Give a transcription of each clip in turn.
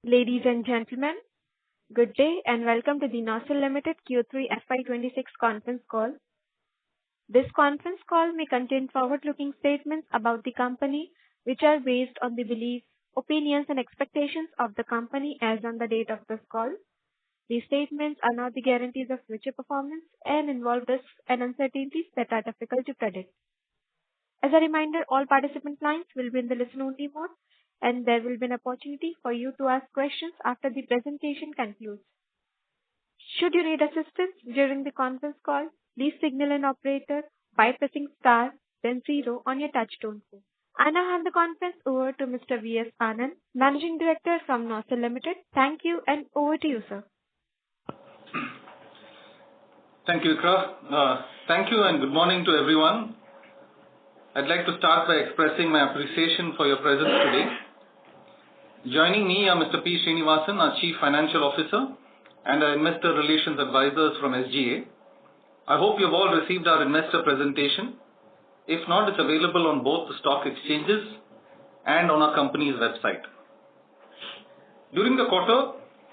Ladies and gentlemen, good day and welcome to the NOCIL Limited Q3 FY26 conference call. This conference call may contain forward-looking statements about the company, which are based on the beliefs, opinions, and expectations of the company as on the date of this call. These statements are not the guarantees of future performance and involve risks and uncertainties that are difficult to predict. As a reminder, all participant lines will be in the listen-only mode, and there will be an opportunity for you to ask questions after the presentation concludes. Should you need assistance during the conference call, please signal an operator by pressing star, then 0 on your touch-tone phone. I now hand the conference over to Mr. V.S. Anand, Managing Director from NOCIL Limited. Thank you, and over to you, sir. Thank you, Ikra. Thank you and good morning to everyone. I'd like to start by expressing my appreciation for your presence today. Joining me are Mr. P. Srinivasan, our Chief Financial Officer, and our Investor Relations Advisors from SGA. I hope you've all received our investor presentation. If not, it's available on both the stock exchanges and on our company's website. During the quarter,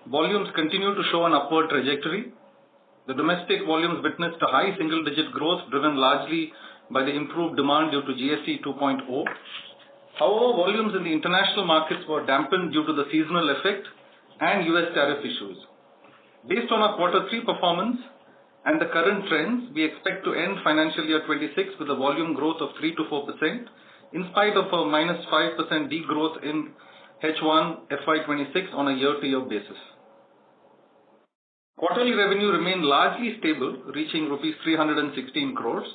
volumes continue to show an upward trajectory. The domestic volumes witnessed a high single-digit growth driven largely by the improved demand due to GST 2.0. However, volumes in the international markets were dampened due to the seasonal effect and US tariff issues. Based on our quarter 3 performance and the current trends, we expect to end financial year 26 with a volume growth of 3 to 4%, in spite of a minus 5% degrowth in H1 FY26 on a year-to-year basis. Quarterly revenue remained largely stable, reaching rupees 316 crores.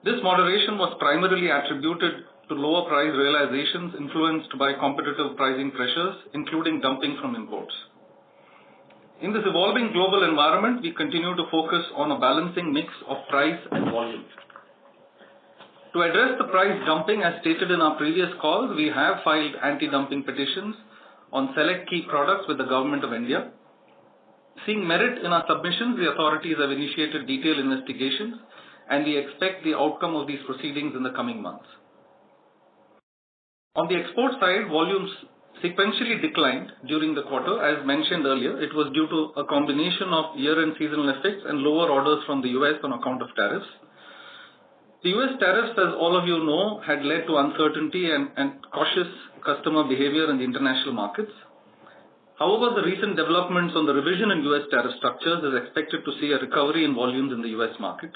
This moderation was primarily attributed to lower price realizations influenced by competitive pricing pressures, including dumping from imports. In this evolving global environment, we continue to focus on a balancing mix of price and volume. To address the price dumping, as stated in our previous calls, we have filed anti-dumping petitions on select key products with the Government of India. Seeing merit in our submissions, the authorities have initiated detailed investigations, and we expect the outcome of these proceedings in the coming months. On the export side, volumes sequentially declined during the quarter. As mentioned earlier, it was due to a combination of year-end seasonal effects and lower orders from the US on account of tariffs. The US tariffs, as all of you know, had led to uncertainty and cautious customer behavior in the international markets. However, the recent developments on the revision in US tariff structures is expected to see a recovery in volumes in the US market.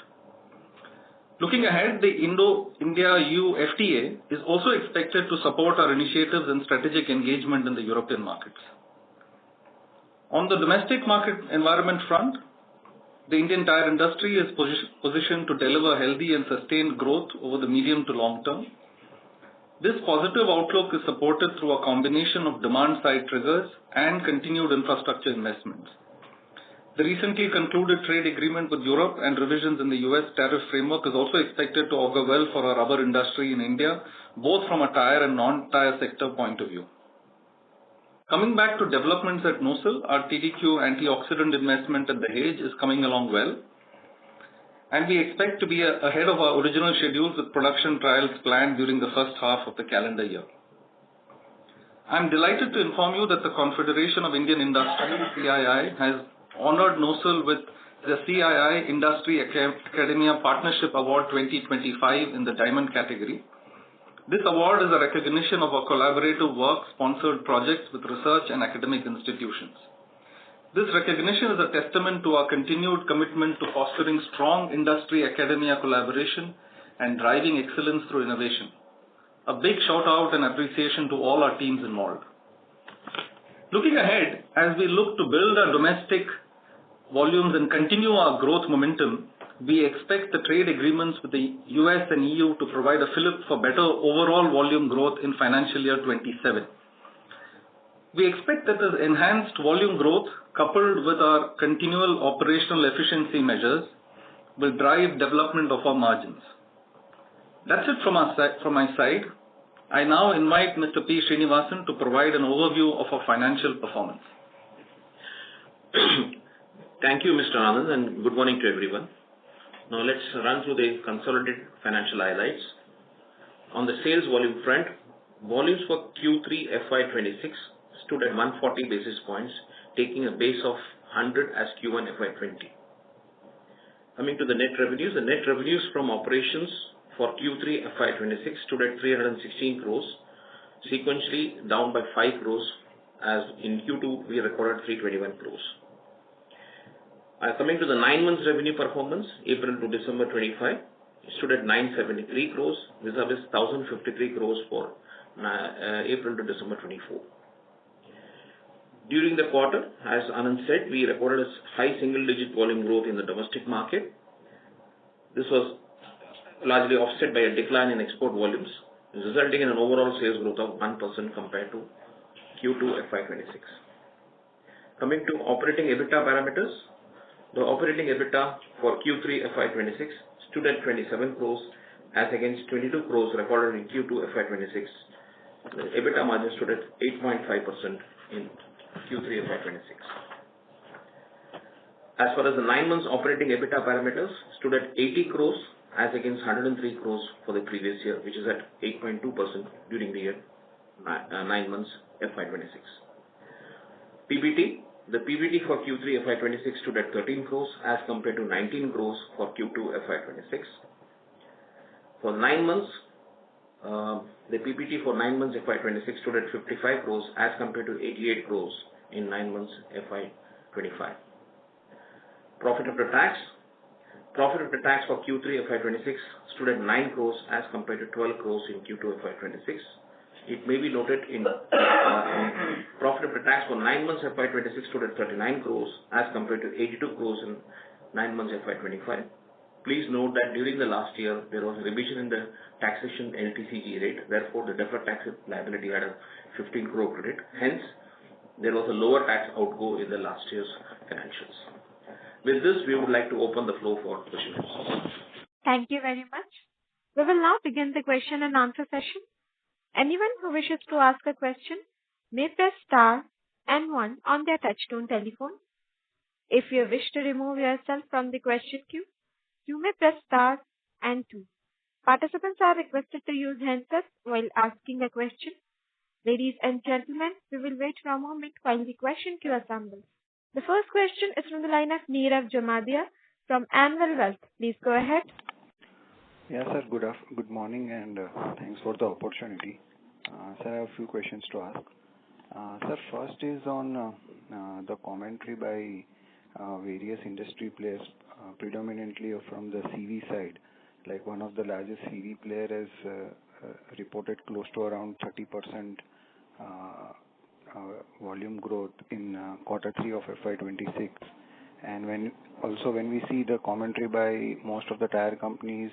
Looking ahead, the Indo-India-EU FTA is also expected to support our initiatives and strategic engagement in the European markets. On the domestic market environment front, the Indian tire industry is positioned to deliver healthy and sustained growth over the medium to long term. This positive outlook is supported through a combination of demand-side triggers and continued infrastructure investments. The recently concluded trade agreement with Europe and revisions in the US tariff framework is also expected to augur well for our rubber industry in India, both from a tire and non-tire sector point of view. Coming back to developments at NOCIL, our TDQ antioxidant investment at Dahej is coming along well, and we expect to be ahead of our original schedules with production trials planned during the first half of the calendar year. I am delighted to inform you that the Confederation of Indian Industry, CII, has honored NOCIL with the CII Industry Academia Partnership Award 2025 in the Diamond category. This award is a recognition of our collaborative work, sponsored projects with research and academic institutions. This recognition is a testament to our continued commitment to fostering strong industry-academia collaboration and driving excellence through innovation. A big shout-out and appreciation to all our teams involved. Looking ahead, as we look to build our domestic volumes and continue our growth momentum, we expect the trade agreements with the US and EU to provide a fillip for better overall volume growth in financial year 27. We expect that this enhanced volume growth, coupled with our continual operational efficiency measures, will drive development of our margins. That's it from my side. I now invite Mr. P. Srinivasan to provide an overview of our financial performance. Thank you, Mr. Anand, and good morning to everyone. Now let's run through the consolidated financial highlights. On the sales volume front, volumes for Q3 FY26 stood at 140 basis points, taking a base of 100 as Q1 FY20. Coming to the net revenues, the net revenues from operations for Q3 FY26 stood at 316 crores, sequentially down by 5 crores, as in Q2 we recorded 321 crores. Coming to the 9 months revenue performance, April to December 25, it stood at 973 crores, vis-a-vis 1053 crores for April to December 24. During the quarter, as Anand said, we recorded a high single-digit volume growth in the domestic market. This was largely offset by a decline in export volumes, resulting in an overall sales growth of 1% compared to Q2 FY26. Coming to operating EBITDA parameters, the operating EBITDA for Q3 FY26 stood at 27 crores as against 22 crores recorded in Q2 FY26. The EBITDA margin stood at 8.5% in Q3 FY26. As far as the 9 months operating EBITDA parameters, stood at 80 crores as against 103 crores for the previous year, which is at 8.2% during the year 9 months FY26. PBT, the PBT for Q3 FY26 stood at 13 crores as compared to 19 crores for Q2 FY26. For 9 months, the PBT for 9 months FY26 stood at 55 crores as compared to 88 crores in 9 months FY25. Profit after tax for Q3 FY26 stood at 9 crores as compared to 12 crores in Q2 FY26. It may be noted in profit after tax for 9 months FY26 stood at 39 crores as compared to 82 crores in 9 months FY25. Please note that during the last year, there was a revision in the taxation LTCG rate. Therefore, the deferred tax liability had a 15 crore credit. Hence, there was a lower tax outgo in the last year's financials. With this, we would like to open the floor for questions. Thank you very much. We will now begin the question and answer session. Anyone who wishes to ask a question may press star and 1 on their touchtone telephone. If you wish to remove yourself from the question queue, you may press star and 2. Participants are requested to use handsets while asking a question. Ladies and gentlemen, we will wait for a moment while the question queue assembles. The first question is from the line of Nirav Jamadia from Anvil Wealth. Please go ahead. Yes, sir. Good morning and thanks for the opportunity. Sir, I have a few questions to ask. Sir, first is on the commentary by various industry players, predominantly from the CV side. Like one of the largest CV players has reported close to around 30% volume growth in quarter 3 of FY26. And when we see the commentary by most of the tire companies,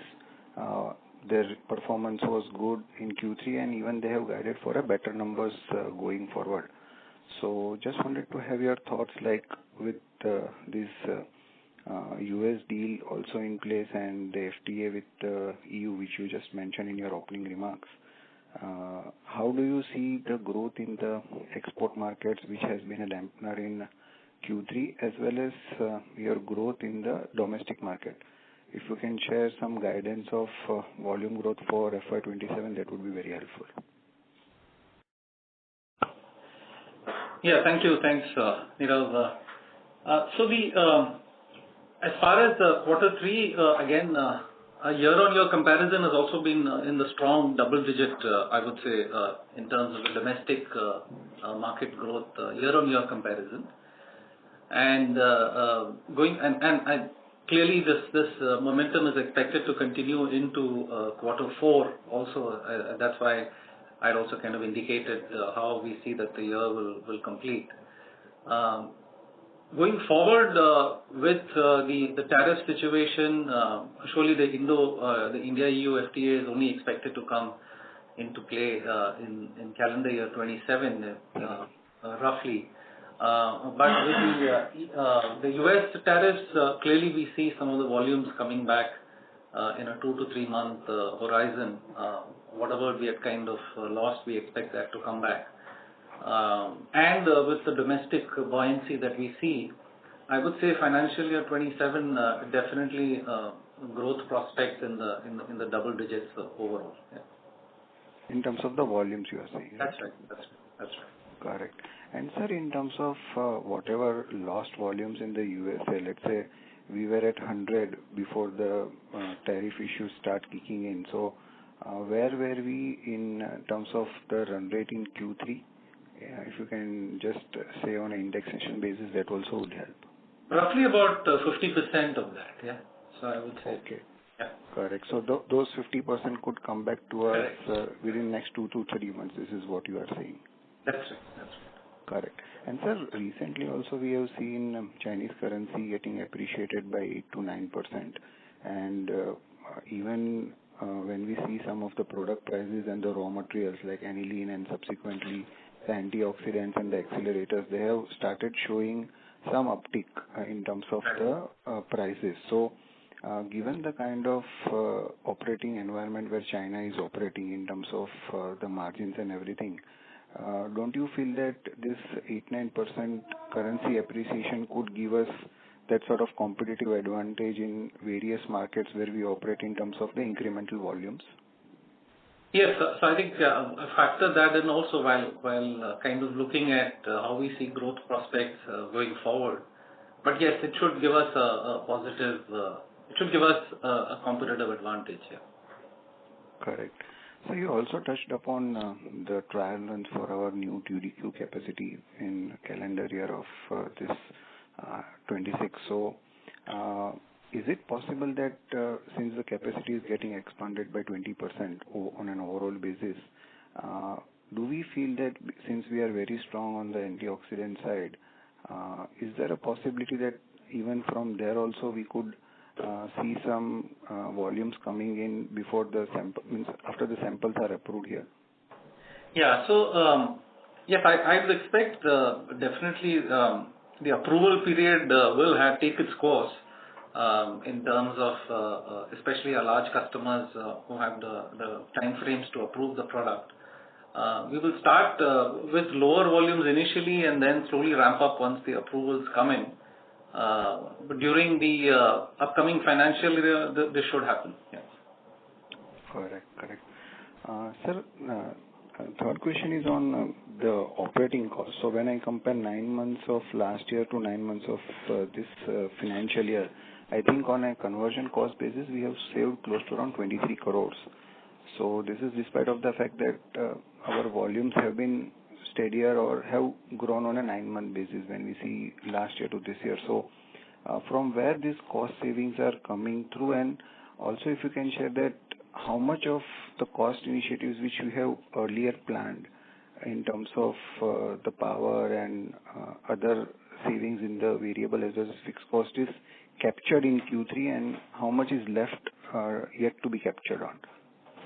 their performance was good in Q3 and even they have guided for a better numbers going forward. So just wanted to have your thoughts, like with this US deal also in place and the FTA with the EU, which you just mentioned in your opening remarks. How do you see the growth in the export markets, which has been a dampener in Q3, as well as your growth in the domestic market? If you can share some guidance of volume growth for FY27, that would be very helpful. Yeah, thank you. Thanks, Nirav. As far as quarter 3, again, a year-on-year comparison has also been in the strong double-digit, I would say, in terms of the domestic market growth, year-on-year comparison. And clearly, this momentum is expected to continue into quarter 4 also. That's why I'd also kind of indicated how we see that the year will complete. Going forward with the tariff situation, surely the India-EU FTA is only expected to come into play in calendar year 27, roughly. But with the US tariffs, clearly we see some of the volumes coming back in a 2 to 3 month horizon. Whatever we had kind of lost, we expect that to come back. And with the domestic buoyancy that we see, I would say financial year 27 definitely growth prospects in the double digits overall. Yeah. In terms of the volumes, you are saying. That's right. That's right. Correct. And sir, in terms of whatever lost volumes in the USA, let's say we were at 100 before the tariff issues start kicking in. So where were we in terms of the run rate in Q3? If you can just say on an indexation basis, that also would help. Roughly about 50% of that, yeah. So I would say. Okay. Yeah. Correct. So those 50% could come back to us within next 2 to 3 months. This is what you are saying. That's right. That's right. Correct. And sir, recently also we have seen Chinese currency getting appreciated by 8 to 9%. And even when we see some of the product prices and the raw materials like aniline and subsequently the antioxidants and the accelerators, they have started showing some uptick in terms of the prices. So given the kind of operating environment where China is operating in terms of the margins and everything, don't you feel that this 8-9% currency appreciation could give us that sort of competitive advantage in various markets where we operate in terms of the incremental volumes? Yes, so I think I factor that in also while kind of looking at how we see growth prospects going forward. But yes, it should give us a positive, it should give us a competitive advantage here. Correct. So you also touched upon the trial runs for our new TDQ capacity in calendar year of this 26. So is it possible that since the capacity is getting expanded by 20% on an overall basis, do we feel that since we are very strong on the antioxidant side, is there a possibility that even from there also we could see some volumes coming in before the sample, means after the samples are approved here? Yeah, so yes, I would expect definitely the approval period will take its course in terms of especially our large customers who have the time frames to approve the product. We will start with lower volumes initially and then slowly ramp up once the approvals come in. But during the upcoming financial year, this should happen. Yes. Correct. Sir, third question is on the operating cost. So when I compare 9 months of last year to 9 months of this financial year, I think on a conversion cost basis, we have saved close to around 23 crores. So this is despite of the fact that our volumes have been steadier or have grown on a 9-month basis when we see last year to this year. So from where these cost savings are coming through, and also if you can share that how much of the cost initiatives which we have earlier planned in terms of the power and other savings in the variable as well as fixed cost is captured in Q3 and how much is left yet to be captured on.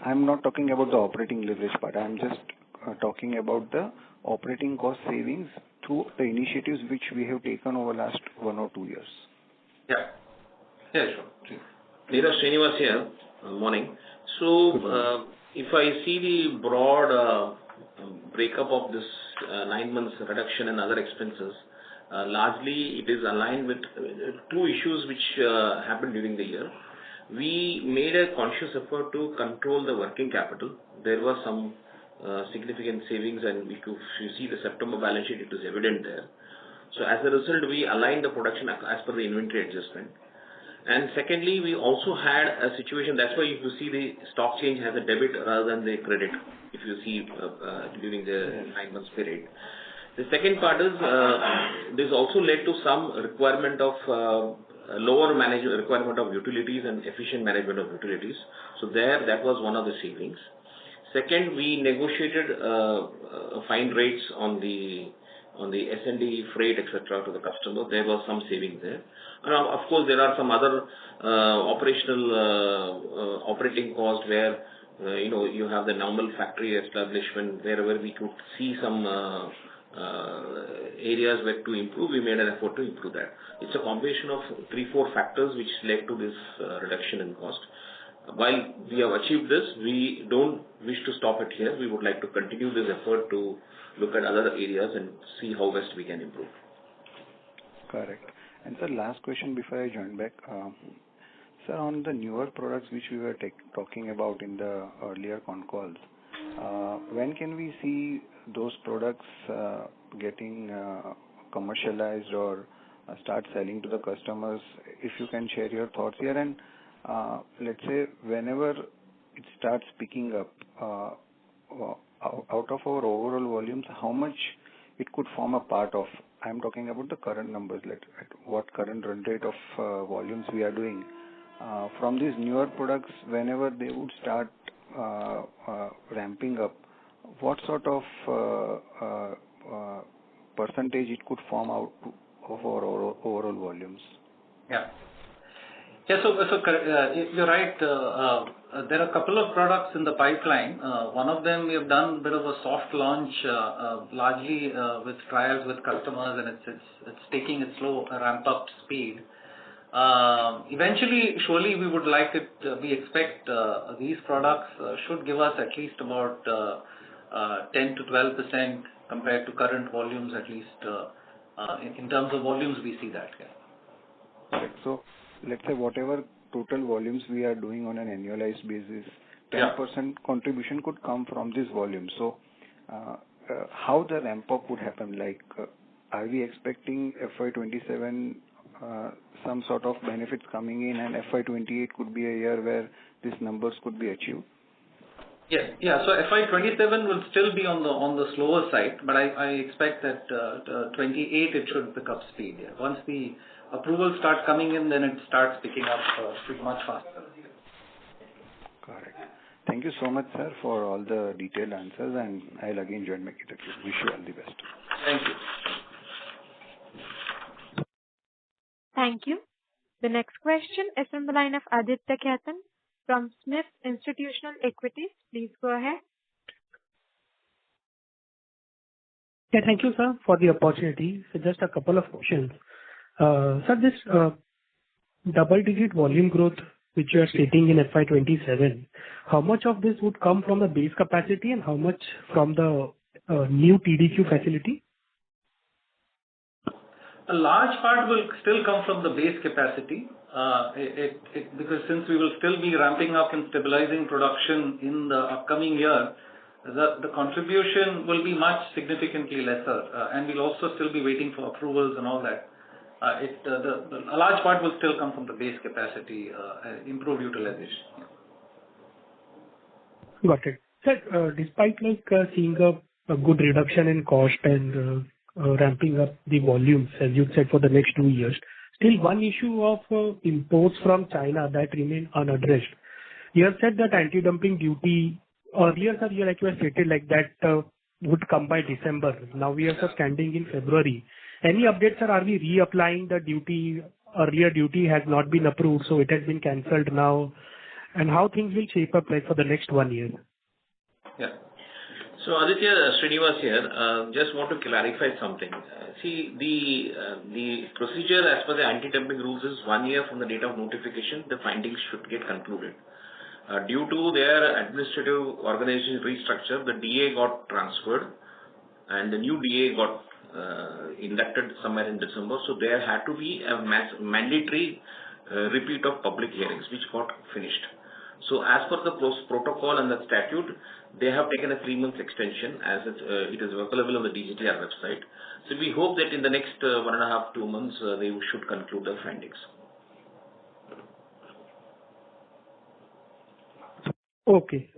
I'm not talking about the operating leverage part. I'm just talking about the operating cost savings through the initiatives which we have taken over last 1 or 2 years. Yeah, sure. Neeraj Srinivas here. Morning. So, if I see the broad breakup of this 9 months reduction in other expenses, largely it is aligned with 2 issues which happened during the year. We made a conscious effort to control the working capital. There was some significant savings, and if you see the September balance sheet, it is evident there. So as a result, we aligned the production as per the inventory adjustment. And secondly, we also had a situation, that's why if you see the stock change has a debit rather than the credit, if you see during the 9 months period. The second part is, this also led to some requirement of lower management requirement of utilities and efficient management of utilities. So that was one of the savings. Second, we negotiated fine rates on the S&D freight, etc. to the customer. There was some savings there. And of course, there are some other operating costs where you have the normal factory establishment. Wherever we could see some areas where to improve, we made an effort to improve that. It's a combination of 3-4 factors which led to this reduction in cost. While we have achieved this, we don't wish to stop it here. We would like to continue this effort to look at other areas and see how best we can improve. Correct. And sir, last question before I join back. Sir, on the newer products which we were talking about in the earlier con calls, When can we see those products getting commercialized or start selling to the customers? If you can share your thoughts here. And let's say whenever it starts picking up, out of our overall volumes, how much it could form a part of? I'm talking about the current numbers, like at what current run rate of volumes we are doing. From these newer products, whenever they would start ramping up, what sort of percentage it could form out of our overall volumes? Yeah. Yeah, so you're right. There are a couple of products in the pipeline. One of them we have done a bit of a soft launch, largely with trials with customers, and it's taking its slow ramp up speed. Eventually, surely we would like it. We expect these products should give us at least about 10 to 12% compared to current volumes, at least in terms of volumes we see that. Yeah. Right. So let's say whatever total volumes we are doing on an annualized basis, 10% contribution could come from this volume. So how the ramp up would happen? Like, are we expecting FY27 some sort of benefits coming in, and FY28 could be a year where these numbers could be achieved? Yes. Yeah. So FY27 will still be on the slower side, but I expect that 28 it should pick up speed. Yeah. Once the approvals start coming in, then it starts picking up much faster. Correct. Thank you so much, sir, for all the detailed answers, and I'll again join my queue. Wish you all the best. Thank you. Thank you. The next question is from the line of Aditya Khetan from Smith Institutional Equities. Please go ahead. Yeah, thank you, sir, for the opportunity. So just a couple of questions. Sir, this double-digit volume growth which you are stating in FY27, how much of this would come from the base capacity and how much from the new TDQ facility? A large part will still come from the base capacity, because since we will still be ramping up and stabilizing production in the upcoming year, the contribution will be much significantly lesser, and we'll also still be waiting for approvals and all that. A large part will still come from the base capacity, improved utilization. Got it. Sir, despite seeing a good reduction in cost and ramping up the volumes, as you said, for the next 2 years, still one issue of imports from China that remain unaddressed. You have said that anti-dumping duty earlier, sir, you have stated like that would come by December. Now we are standing in February. Any updates, sir? Are we reapplying the duty? Earlier duty has not been approved, so it has been cancelled now. And how things will shape up like for the next 1 year? Yeah. So Aditya, Srinivas here. Just want to clarify something. See, the procedure as per the anti-dumping rules is 1 year from the date of notification, the findings should get concluded. Due to their administrative organization restructure, the DA got transferred and the new DA got inducted somewhere in December. So there had to be a mandatory repeat of public hearings, which got finished. So as per the protocol and the statute, they have taken a 3 months extension as it is available on the DGTR website. So we hope that in the next 1.5 to 2 months, they should conclude their findings. Okay.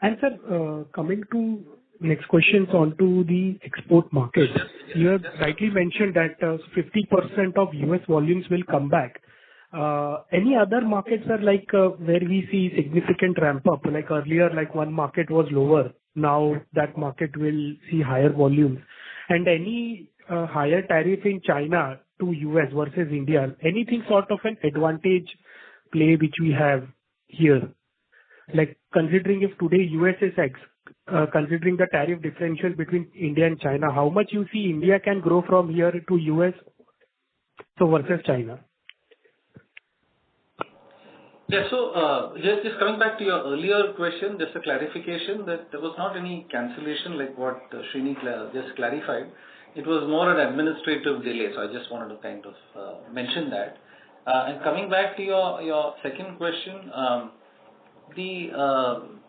And sir, coming to next questions onto the export market. You have rightly mentioned that 50% of US volumes will come back. Any other markets are like where we see significant ramp up? Like earlier, like one market was lower. Now that market will see higher volumes. And any higher tariff in China to US versus India? Anything sort of an advantage play which we have here? Like considering if today US is X, considering the tariff differential between India and China, how much you see India can grow from here to US so versus China? Yeah, so just coming back to your earlier question, just a clarification that there was not any cancellation like what Srini just clarified. It was more an administrative delay, so I just wanted to kind of mention that. And coming back to your second question, the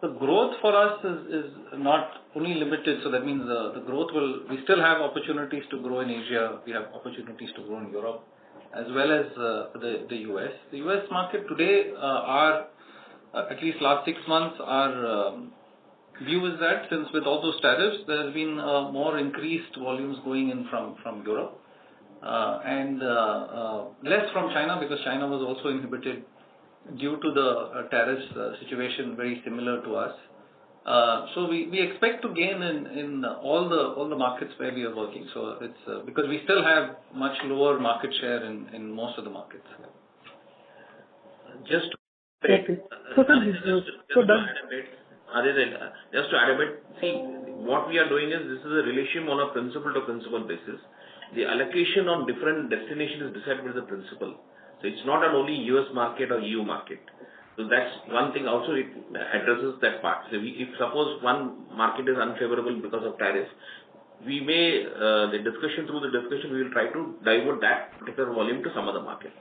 The growth for us is not only limited, so that means the growth we still have opportunities to grow in Asia, we have opportunities to grow in Europe, as well as the US. The US market today, at least last 6 months, our view is that since with all those tariffs, there has been more increased volumes going in from Europe, and less from China, because China was also inhibited due to the tariffs situation very similar to us. So we expect to gain in all the markets where we are working. So it's because we still have much lower market share in most of the markets. Just Okay. So, sir, just to add a bit, see, what we are doing is this is a relationship on a principal to principal basis. The allocation on different destinations is decided by the principal. So it's not an only US market or EU market. So that's one thing also it addresses that part. So if suppose one market is unfavorable because of tariffs, we may, through the discussion, we will try to divert that particular volume to some other market.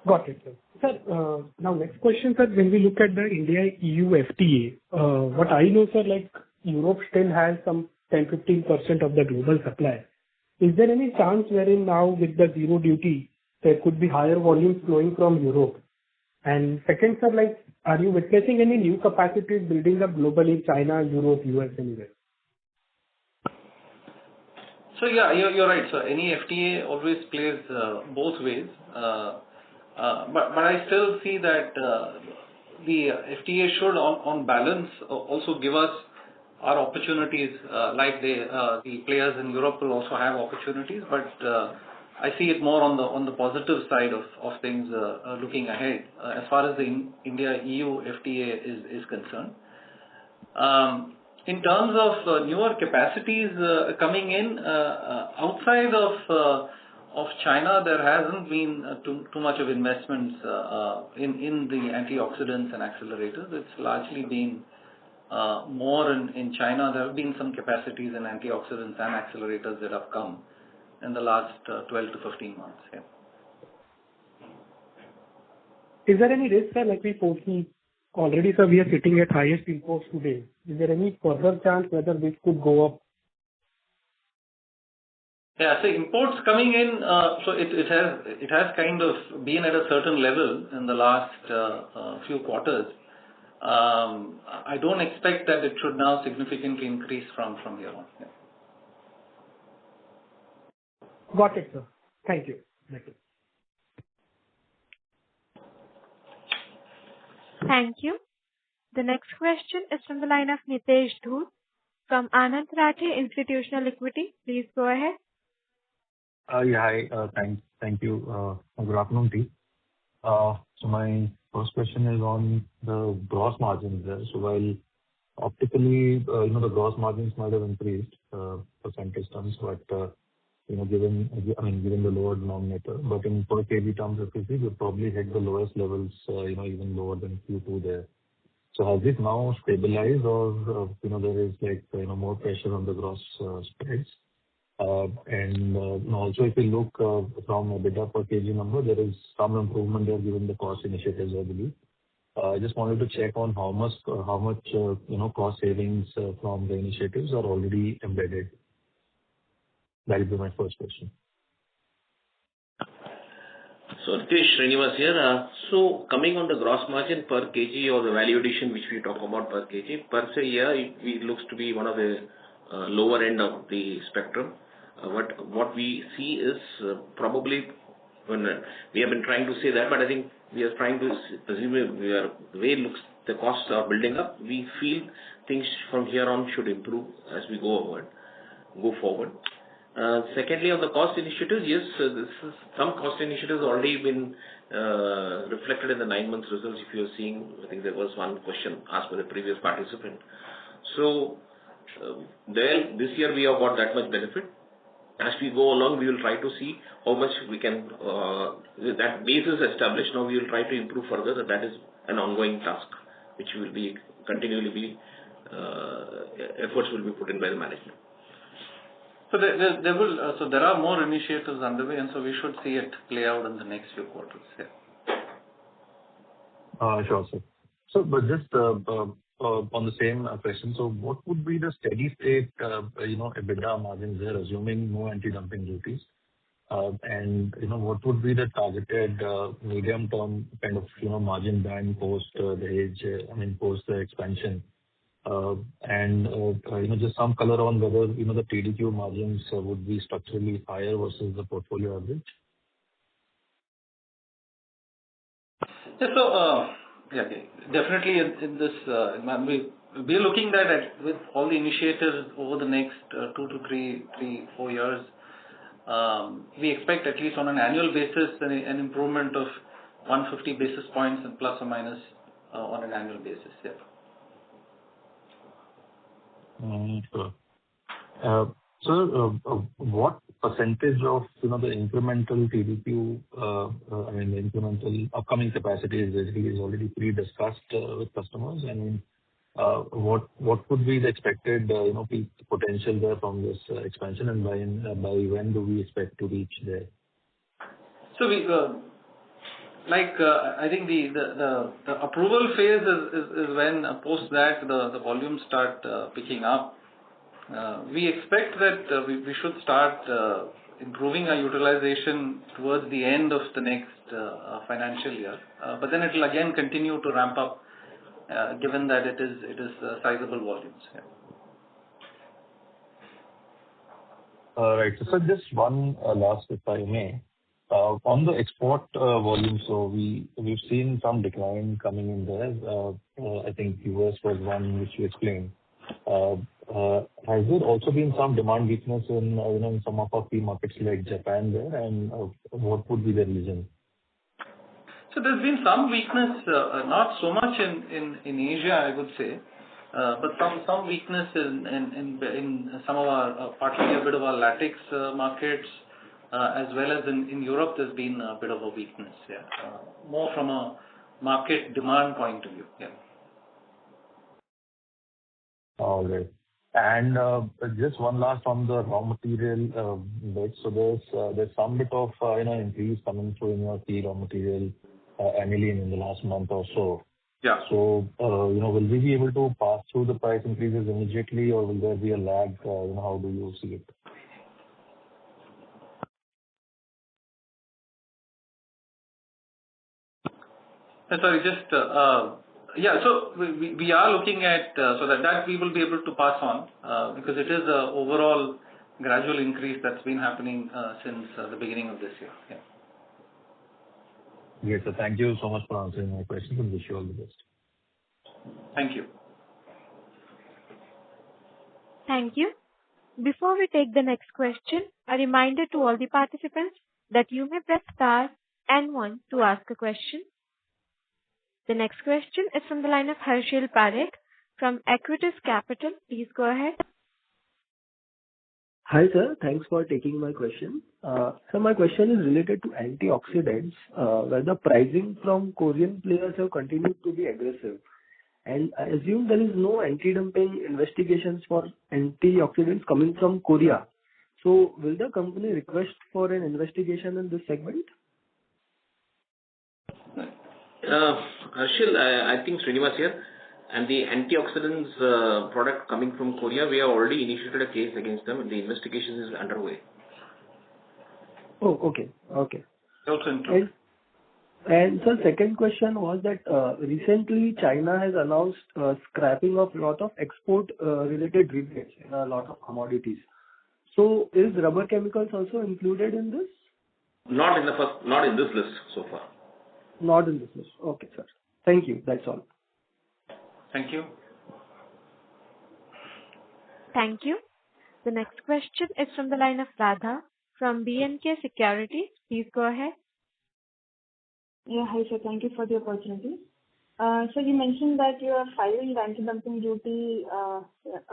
Got it, sir. Sir, now next question, sir. When we look at the India-EU FTA, what I know, sir, like Europe still has some 10-15% of the global supply. Is there any chance wherein now with the zero duty, there could be higher volumes flowing from Europe? And second, sir, like, are you witnessing any new capacities building up globally, China, Europe, US, anywhere? So yeah, you're right. So any FTA always plays both ways. But I still see that the FTA should, on balance, also give us our opportunities. Like the players in Europe will also have opportunities, but I see it more on the positive side of things looking ahead as far as the India-EU FTA is concerned. In terms of newer capacities coming in outside of China, there hasn't been too much of investments in the antioxidants and accelerators. It's largely been more in China. There have been some capacities in antioxidants and accelerators that have come in the last 12 to 15 months. Yeah. Is there any risk, sir, like we foresee already, sir, we are sitting at highest imports today. Is there any further chance whether this could go up? Yeah, so imports coming in, so it has kind of been at a certain level in the last few quarters. I don't expect that it should now significantly increase from here on. Yeah. Got it, sir. Thank you. Thank you. Thank you. The next question is from the line of Nitesh Dhoot from Anand Rathi Institutional Equity. Please go ahead. Yeah, hi. Thank you. Good afternoon, team. So my first question is on the gross margins there. So while optically, the gross margins might have increased percentage terms, but given the lower denominator, but in per kg terms, if you see, we probably hit the lowest levels, even lower than Q2 there. So has this now stabilized, or there is more pressure on the gross spreads? And also, if you look from EBITDA per kg number, there is some improvement there given the cost initiatives, I believe. I just wanted to check on how much cost savings from the initiatives are already embedded. That will be my first question. So Nitesh, Srinivas here. So coming on the gross margin per kg or the value addition which we talk about per kg, per se, yeah, it looks to be one of the lower end of the spectrum. What we see is probably when we have been trying to say that, but I think we are trying to assume the way it looks, the costs are building up. We feel things from here on should improve as we go forward. Secondly, on the cost initiatives, yes, some cost initiatives already been reflected in the 9 months results. If you are seeing, I think there was one question asked by the previous participant. So this year we have got that much benefit. As we go along, we will try to see how much we can, that base is established. Now we will try to improve further. That is an ongoing task, which will be continually efforts will be put in by the management. So there are more initiatives underway, and so we should see it play out in the next few quarters. Yeah. Sure, sir. But just on the same question, so what would be the steady state, EBITDA margins there, assuming no anti-dumping duties? And, what would be the targeted medium-term kind of, margin band post post the expansion? And, just some color on whether, the TDQ margins would be structurally higher versus the portfolio average. Yeah. Okay. Definitely in this, we are looking at with all the initiatives over the next 2 to 3, 4 years. We expect at least on an annual basis an improvement of 150 basis points and plus or minus on an annual basis. Yeah. Sure. What percentage of, the incremental TDQ, the incremental upcoming capacity is basically already pre-discussed with customers? What would be the expected, peak potential there from this expansion, and by when do we expect to reach there? So we, I think the approval phase is when post that the volumes start picking up. We expect that we should start improving our utilization towards the end of the next financial year. But then it will again continue to ramp up, given that it is sizable volumes. Yeah. Right. So just one last, if I may. On the export volume, so we've seen some decline coming in there. I think US was one which you explained. Has there also been some demand weakness in, in some of our key markets like Japan there, and what would be the reason? So there's been some weakness, not so much in Asia, I would say, but some weakness in some of our, partly a bit of our latex markets, as well as in Europe. There's been a bit of a weakness. Yeah, more from a market demand point of view. Yeah. All right. And just one last on the raw material bit. So there's some bit of increase coming through in your key raw material aniline in the last month or so. Yeah. So will we be able to pass through the price increases immediately, or will there be a lag? How do you see it? Sorry, just yeah. So we are looking at so that we will be able to pass on because it is a overall gradual increase that's been happening since the beginning of this year. Yeah. Great. So thank you so much for answering my questions, and wish you all the best. Thank you. Thank you. Before we take the next question, a reminder to all the participants that you may press star and 1 to ask a question. The next question is from the line of Harshil Parekh from Equitas Capital. Please go ahead. Hi, sir. Thanks for taking my question. So my question is related to antioxidants, where the pricing from Korean players have continued to be aggressive. And I assume there is no anti-dumping investigations for antioxidants coming from Korea. So will the company request for an investigation in this segment? Harshil, I think Srinivas here. And the antioxidants product coming from Korea, we have already initiated a case against them, and the investigation is underway. Oh, okay. Okay. Okay. And so second question was that recently China has announced scrapping of a lot of export related rebates in a lot of commodities. So is rubber chemicals also included in this? Not in this list so far. Not in this list. Okay, sir. Thank you. That's all. Thank you. Thank you. The next question is from the line of Radha from B&K Securities. Please go ahead. Yeah, hi sir. Thank you for the opportunity. So you mentioned that you are filing the anti-dumping duty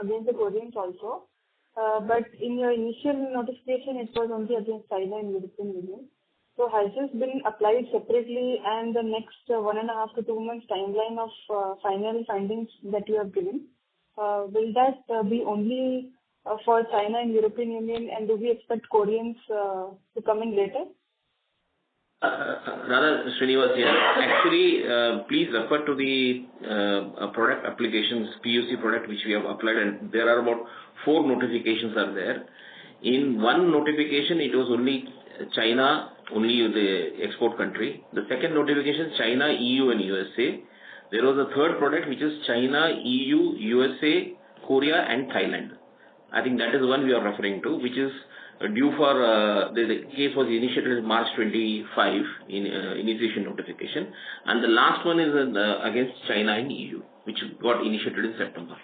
against the Koreans also, but in your initial notification it was only against China and European Union. So has this been applied separately, and the next 1.5 to 2 months timeline of final findings that you have given, will that be only for China and European Union, and do we expect Koreans to come in later? Radha Srinivas here. Actually, please refer to the product applications, PUC product which we have applied, and there are about 4 notifications are there. In one notification, it was only China, only the export country. The second notification, China, EU and USA. There was a third product which is China, EU, USA, Korea and Thailand. I think that is the one we are referring to, which is due for, the case was initiated in March 25 in initiation notification, and the last one is against China and EU, which got initiated in September.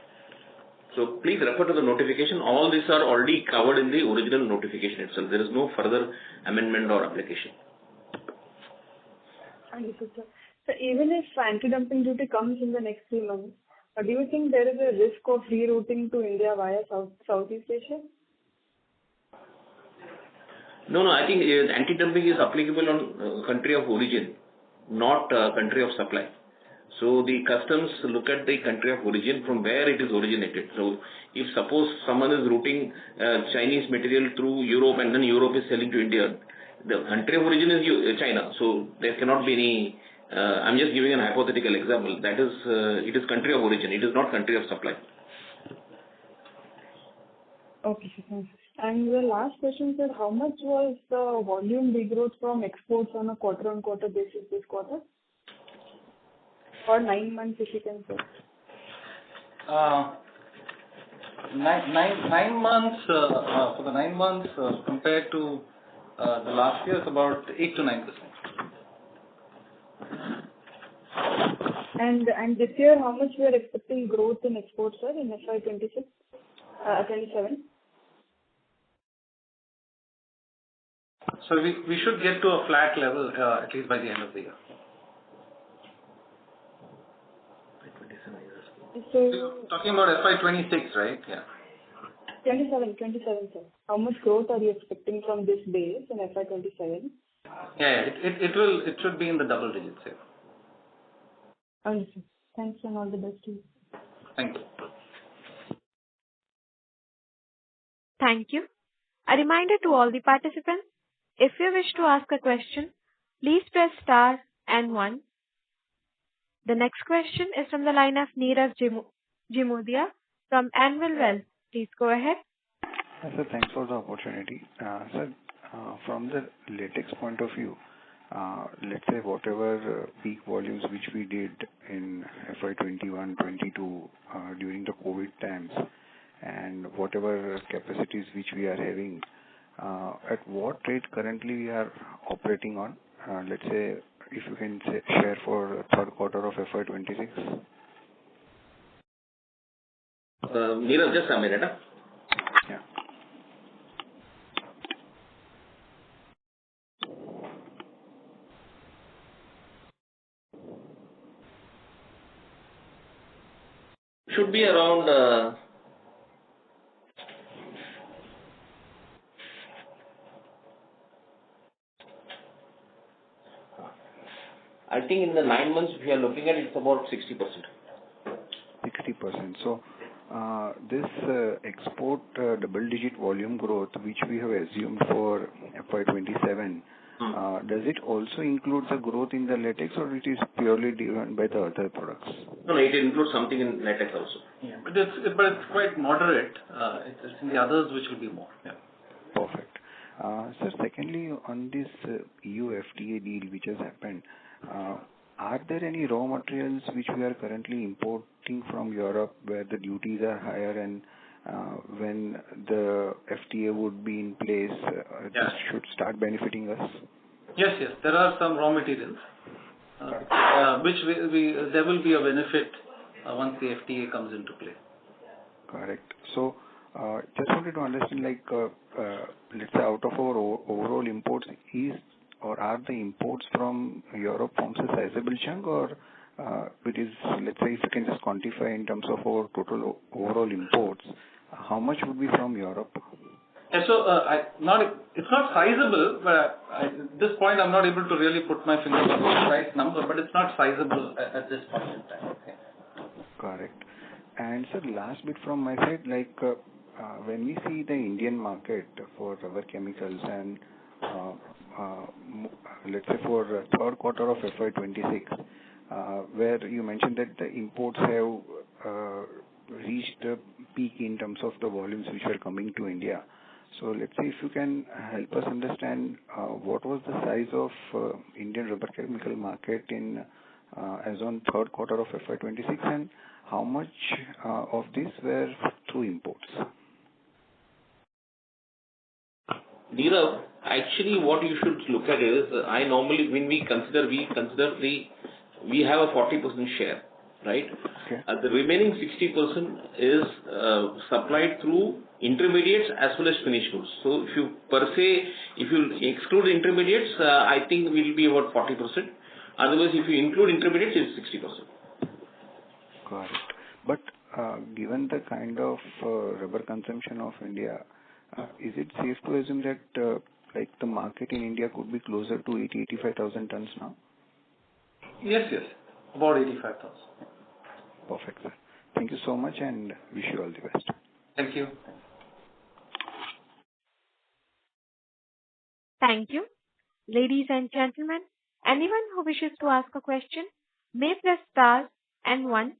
So please refer to the notification. All these are already covered in the original notification itself. There is no further amendment or application. Understood, sir. So even if anti-dumping duty comes in the next 3 months, do you think there is a risk of rerouting to India via Southeast Asia? No, I think anti-dumping is applicable on country of origin, not country of supply. So the customs look at the country of origin from where it is originated. So if suppose someone is routing Chinese material through Europe and then Europe is selling to India, the country of origin is China. So there cannot be any, I'm just giving an hypothetical example. That is, it is country of origin. It is not country of supply. Okay, sir. And the last question, sir, how much was the volume degrowth from exports on a quarter-on-quarter basis this quarter? For 9 months, if you can say. 9 months, for the 9 months compared to the last year, it's about 8 to 9%. And this year, how much we are expecting growth in exports, sir, in FY 26, 27? So we should get to a flat level at least by the end of the year. So, talking about FY26, right? Yeah. 27, sir. How much growth are you expecting from this base in FY 27? Yeah, it should be in the double digits. Yeah. Understood. Thanks and all the best to you. Thank you. Thank you. A reminder to all the participants, if you wish to ask a question, please press star and 1. The next question is from the line of Neeraj Jimodia from Anvil Wealth. Please go ahead. Sir, thanks for the opportunity. Sir, from the latex point of view, let's say whatever peak volumes which we did in FY21-22 during the COVID times, and whatever capacities which we are having, at what rate currently we are operating on? Let's say if you can share for third quarter of FY26. Neeraj, just a minute. Yeah. Should be around I think in the 9 months if you are looking at it's about 60%. 60%. So this export double-digit volume growth which we have assumed for FY27, does it also include the growth in the latex, or it is purely driven by the other products? No, it includes something in latex also. Yeah, but it's quite moderate. It's in the others which will be more. Yeah. Perfect. Sir, secondly, on this EU FTA deal which has happened, are there any raw materials which we are currently importing from Europe where the duties are higher, and when the FTA would be in place, this should start benefiting us? Yes. There are some raw materials which there will be a benefit once the FTA comes into play. Correct. So, just wanted to understand, like, let's say out of our overall imports, are the imports from Europe forms a sizable chunk, or it is, let's say, if you can just quantify in terms of our total overall imports, how much would be from Europe? Yeah, so it's not sizable, but at this point I'm not able to really put my finger on the right number, but it's not sizable at this point in time. Okay. Correct. And sir, last bit from my side, like when we see the Indian market for rubber chemicals, and let's say for third quarter of FY26, where you mentioned that the imports have reached the peak in terms of the volumes which were coming to India. So let's say if you can help us understand what was the size of Indian rubber chemical market in as on third quarter of FY26, and how much of this were through imports? Nirav, actually what you should look at is, I normally, when we have a 40% share, right? Okay. The remaining 60% is supplied through intermediates as well as finished goods. So if you exclude intermediates, I think it will be about 40%. Otherwise, if you include intermediates, it's 60%. Got it. But given the kind of rubber consumption of India, is it safe to assume that like the market in India could be closer to 85,000 tons now? Yes, about 85,000. Perfect, sir. Thank you so much and wish you all the best. Thank you. Thank you. Ladies and gentlemen, anyone who wishes to ask a question may press star and 1.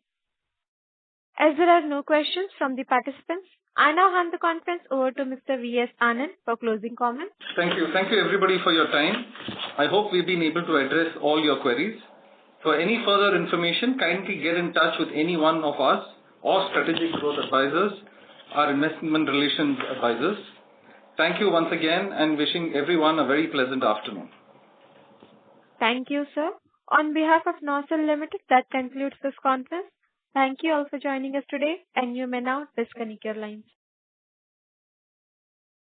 As there are no questions from the participants, I now hand the conference over to Mr. V.S. Anand for closing comments. Thank you. Thank you everybody for your time. I hope we've been able to address all your queries. For any further information, kindly get in touch with any one of us or Strategic Growth Advisors, our investment relations advisors. Thank you once again and wishing everyone a very pleasant afternoon. Thank you, sir. On behalf of NOCIL Limited, that concludes this conference. Thank you all for joining us today, and you may now disconnect your lines.